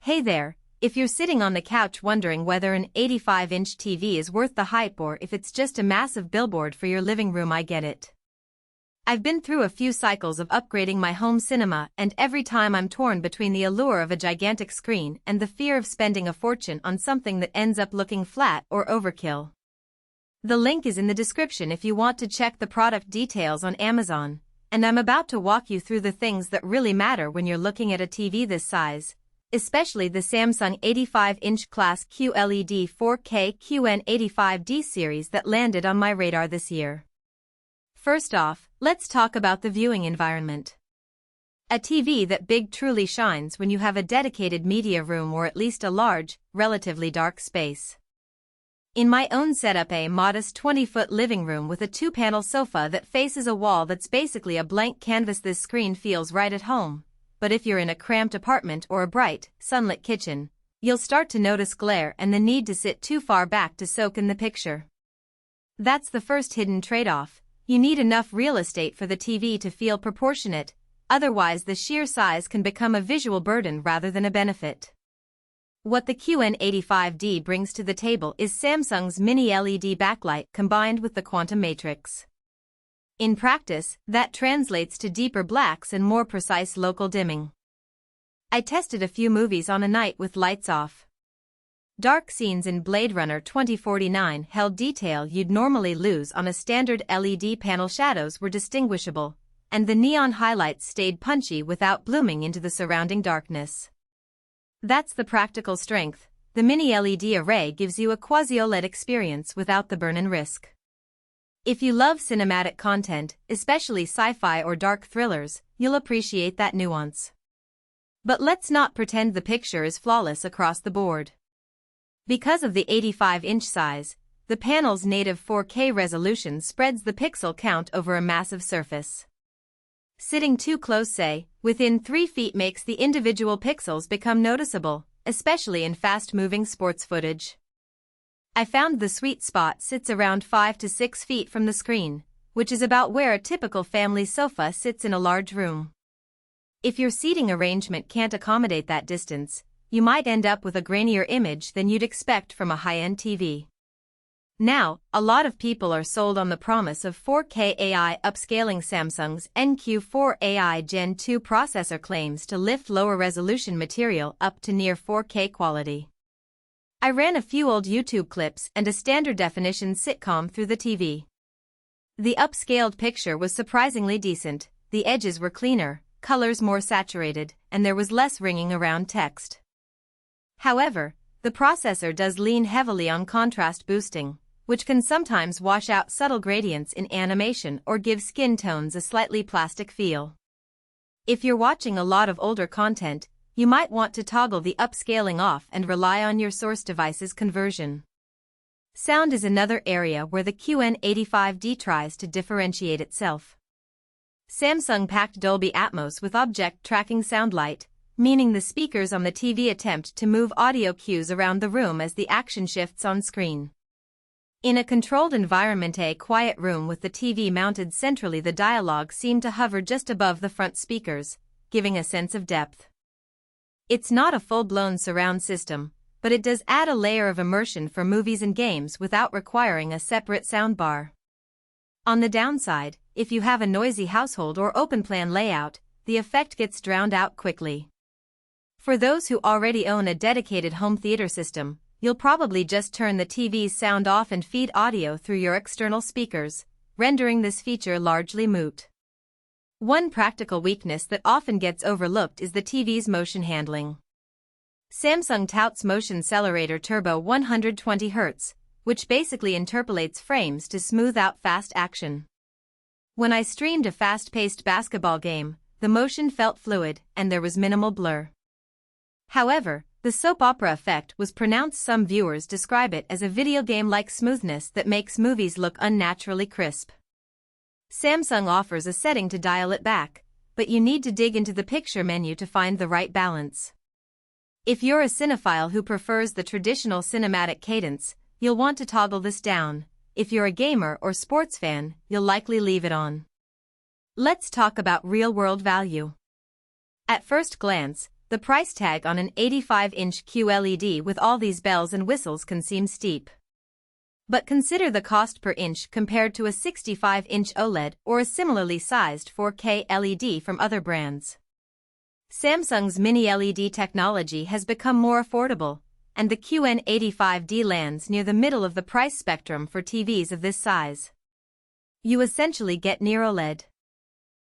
Hey there, if you're sitting on the couch wondering whether an 85-inch TV is worth the hype or if it's just a massive billboard for your living room, I get it. I've been through a few cycles of upgrading my home cinema, and every time I'm torn between the allure of a gigantic screen and the fear of spending a fortune on something that ends up looking flat or overkill. The link is in the description if you want to check the product details on Amazon, and I'm about to walk you through the things that really matter when you're looking at a TV this size, especially the Samsung 85-inch class QLED 4K QN85D series that landed on my radar this year. First off, let's talk about the viewing environment. A TV that big truly shines when you have a dedicated media room or at least a large, relatively dark space. In my own setup, a modest 20-foot living room with a 2-panel sofa that faces a wall that's basically a blank canvas, this screen feels right at home. But if you're in a cramped apartment or a bright, sunlit kitchen, you'll start to notice glare and the need to sit too far back to soak in the picture. That's the first hidden trade-off. You need enough real estate for the TV to feel proportionate, otherwise the sheer size can become a visual burden rather than a benefit. What the QN85D brings to the table is Samsung's mini LED backlight combined with the quantum matrix. In practice, that translates to deeper blacks and more precise local dimming. I tested a few movies on a night with lights off. Dark scenes in Blade Runner 2049 held detail you'd normally lose on a standard LED panel. Shadows were distinguishable, and the neon highlights stayed punchy without blooming into the surrounding darkness. That's the practical strength. The mini LED array gives you a quasi-OLED experience without the burn-in risk. If you love cinematic content, especially sci-fi or dark thrillers, you'll appreciate that nuance. But let's not pretend the picture is flawless across the board. Because of the 85-inch size, the panel's native 4K resolution spreads the pixel count over a massive surface. Sitting too close, say, within 3 feet, makes the individual pixels become noticeable, especially in fast-moving sports footage. I found the sweet spot sits around 5 to 6 feet from the screen, which is about where a typical family sofa sits in a large room. If your seating arrangement can't accommodate that distance, you might end up with a grainier image than you'd expect from a high-end TV. Now, a lot of people are sold on the promise of 4K AI Upscaling. Samsung's NQ4 AI Gen 2 processor claims to lift lower resolution material up to near 4K quality. I ran a few old YouTube clips and a standard definition sitcom through the TV. The upscaled picture was surprisingly decent. The edges were cleaner, colors more saturated, and there was less ringing around text. However, the processor does lean heavily on contrast boosting, which can sometimes wash out subtle gradients in animation or give skin tones a slightly plastic feel. If you're watching a lot of older content, you might want to toggle the upscaling off and rely on your source device's conversion. Sound is another area where the QN85D tries to differentiate itself. Samsung packed Dolby Atmos with object tracking sound Lite, meaning the speakers on the TV attempt to move audio cues around the room as the action shifts on screen. In a controlled environment, a quiet room with the TV mounted centrally, the dialogue seemed to hover just above the front speakers, giving a sense of depth. It's not a full-blown surround system, but it does add a layer of immersion for movies and games without requiring a separate soundbar. On the downside, if you have a noisy household or open-plan layout, the effect gets drowned out quickly. For those who already own a dedicated home theater system, you'll probably just turn the TV's sound off and feed audio through your external speakers, rendering this feature largely moot. One practical weakness that often gets overlooked is the TV's motion handling. Samsung touts Motion XCELERATOR Turbo 120 Hz, which basically interpolates frames to smooth out fast action. When I streamed a fast-paced basketball game, the motion felt fluid and there was minimal blur. However, the soap opera effect was pronounced. Some viewers describe it as a video game-like smoothness that makes movies look unnaturally crisp. Samsung offers a setting to dial it back, but you need to dig into the picture menu to find the right balance. If you're a cinephile who prefers the traditional cinematic cadence, you'll want to toggle this down. If you're a gamer or sports fan, you'll likely leave it on. Let's talk about real-world value. At first glance, the price tag on an 85-inch QLED with all these bells and whistles can seem steep. But consider the cost per inch compared to a 65-inch OLED or a similarly sized 4K LED from other brands. Samsung's Mini LED technology has become more affordable, and the QN85D lands near the middle of the price spectrum for TVs of this size. You essentially get near OLED.